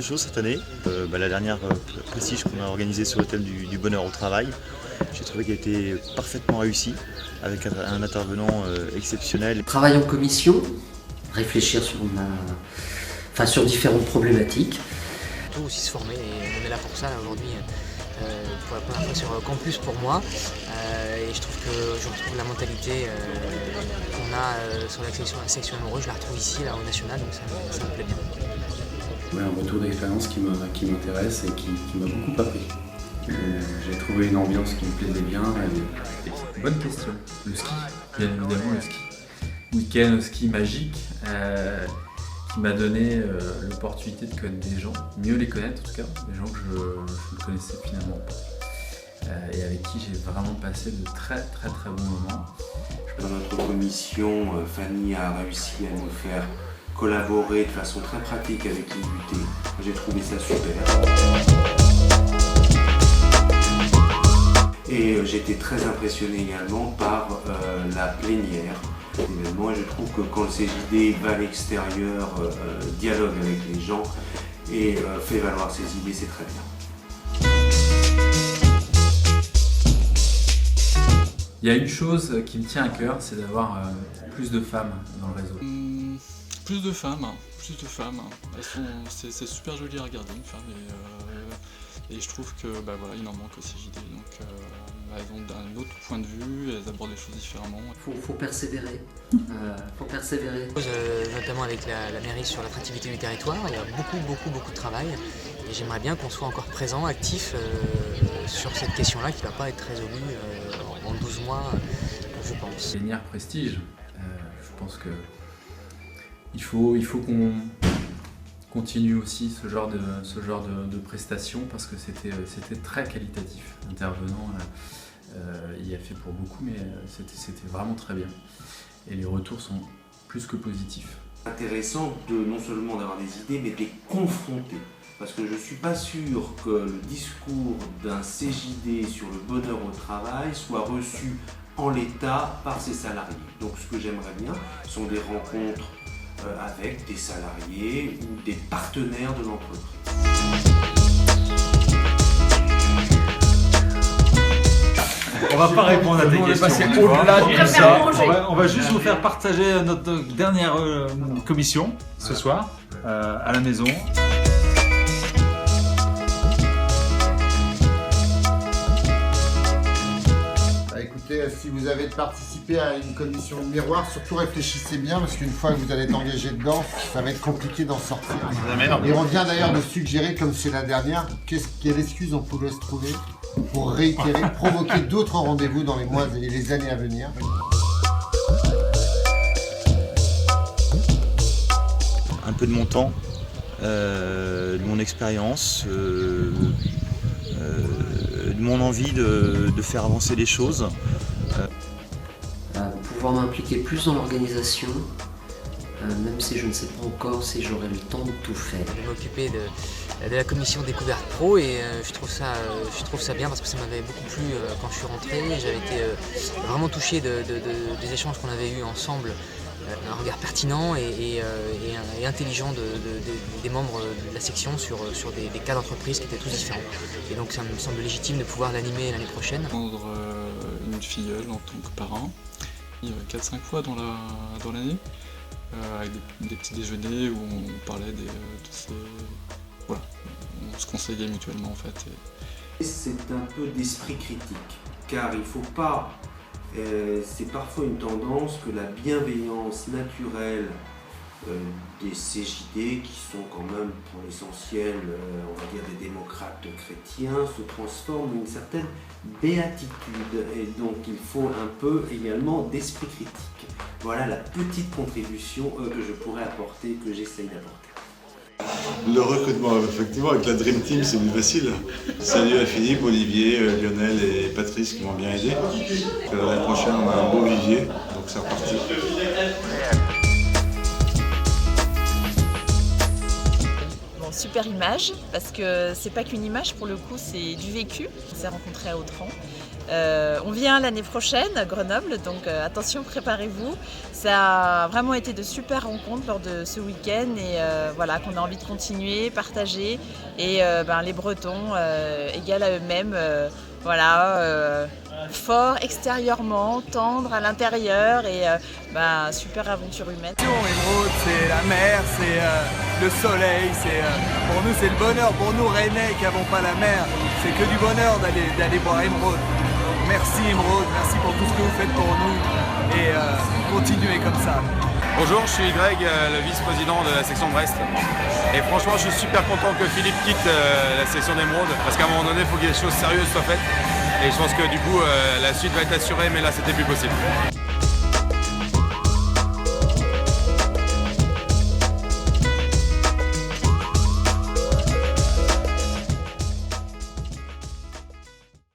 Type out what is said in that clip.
choses cette année. La dernière prestige qu'on a organisée sur le thème du bonheur au travail, j'ai trouvé qu'elle était parfaitement réussie, avec un intervenant exceptionnel. Travail en commission, réfléchir sur différentes problématiques. Tout aussi se former, et on est là pour ça là, aujourd'hui, pour la première fois sur campus pour moi. Et je trouve que je retrouve la mentalité qu'on a sur la section amoureuse, je la retrouve ici là, au national, donc ça me plaît bien. Ouais, un retour d'expérience qui m'intéresse et qui m'a beaucoup appris. J'ai trouvé une ambiance qui me plaisait bien. Bonne question. Le ski, bien évidemment le ski. Week-end au ski magique qui m'a donné l'opportunité de connaître des gens, mieux les connaître en tout cas, des gens que je ne connaissais finalement pas. Et avec qui j'ai vraiment passé de très bons moments. Dans notre commission, Fanny a réussi à nous faire collaborer de façon très pratique avec l'IUT. J'ai trouvé ça super. Et j'étais très impressionné également par la plénière d'événements. Et je trouve que quand le CJD va à l'extérieur, dialogue avec les gens et fait valoir ses idées, c'est très bien. Il y a une chose qui me tient à cœur, c'est d'avoir plus de femmes dans le réseau. Plus de femmes. C'est super joli à regarder, une femme, et je trouve que il en manque au CJD. Donc elles ont un autre point de vue, elles abordent les choses différemment. Faut persévérer. Faut persévérer. Notamment avec la mairie sur l'attractivité du territoire, il y a beaucoup de travail. Et j'aimerais bien qu'on soit encore présent, actif sur cette question-là qui ne va pas être résolue en 12 mois, je pense. Plénière prestige, je pense que il faut qu'on continue aussi ce genre de prestations parce que c'était très qualitatif. L'intervenant il a fait pour beaucoup, mais c'était vraiment très bien. Et les retours sont plus que positifs. Intéressant non seulement d'avoir des idées, mais de les confronter. Parce que je ne suis pas sûr que le discours d'un CJD sur le bonheur au travail soit reçu en l'état par ses salariés. Donc ce que j'aimerais bien sont des rencontres avec des salariés ou des partenaires de l'entreprise. On va pas répondre à tes questions. Au-delà de tout ça, on va juste vous faire partager notre dernière commission ce soir à la maison. Si vous avez participé à une commission de miroir, surtout réfléchissez bien parce qu'une fois que vous allez être engagé dedans, ça va être compliqué d'en sortir. Et on vient d'ailleurs de suggérer, comme c'est la dernière, quelle excuse on pouvait se trouver pour réitérer, provoquer d'autres rendez-vous dans les mois et les années à venir. Un peu de mon temps, de mon expérience, de mon envie de faire avancer les choses. Pouvoir m'impliquer plus dans l'organisation, même si je ne sais pas encore si j'aurai le temps de tout faire. Je vais m'occuper de la commission découverte pro et je trouve ça bien parce que ça m'avait beaucoup plu quand je suis rentré. J'avais été vraiment touché des échanges qu'on avait eus ensemble, un regard pertinent et intelligent des membres de la section sur des cas d'entreprise qui étaient tous différents. Et donc ça me semble légitime de pouvoir l'animer l'année prochaine. Prendre une filleule en tant que parrain, 4-5 fois dans l'année, avec des petits déjeuners où on parlait voilà, on se conseillait mutuellement en fait. C'est un peu d'esprit critique, car il ne faut pas, c'est parfois une tendance que la bienveillance naturelle des CJD, qui sont quand même pour l'essentiel, on va dire des démocrates chrétiens, se transforme en une certaine béatitude. Et donc il faut un peu également d'esprit critique. Voilà la petite contribution que je pourrais apporter, que j'essaye d'apporter. Le recrutement, effectivement, avec la Dream Team, c'est plus facile. Salut à Philippe, Olivier, Lionel et Patrice qui m'ont bien aidé. L'année prochaine, on a un beau vivier, donc c'est reparti. super image, parce que c'est pas qu'une image, pour le coup, c'est du vécu. On s'est rencontrés à Autran. On vient l'année prochaine à Grenoble, donc attention, préparez-vous. Ça a vraiment été de super rencontres lors de ce week-end et voilà, qu'on a envie de continuer, partager. Et les Bretons, égal à eux-mêmes, forts extérieurement, tendres à l'intérieur et super aventure humaine. Émeraude, c'est la mer, c'est le soleil, pour nous c'est le bonheur. Pour nous Rennais qui n'avons pas la mer, c'est que du bonheur d'aller voir Émeraude. Merci Émeraude, merci pour tout ce que vous faites pour nous et continuez comme ça. Bonjour, je suis Greg, le vice-président de la section Brest. Et franchement, je suis super content que Philippe quitte la section d'Émeraude parce qu'à un moment donné, il faut que des choses sérieuses soient faites. Et je pense que du coup, la suite va être assurée, mais là, c'était plus possible.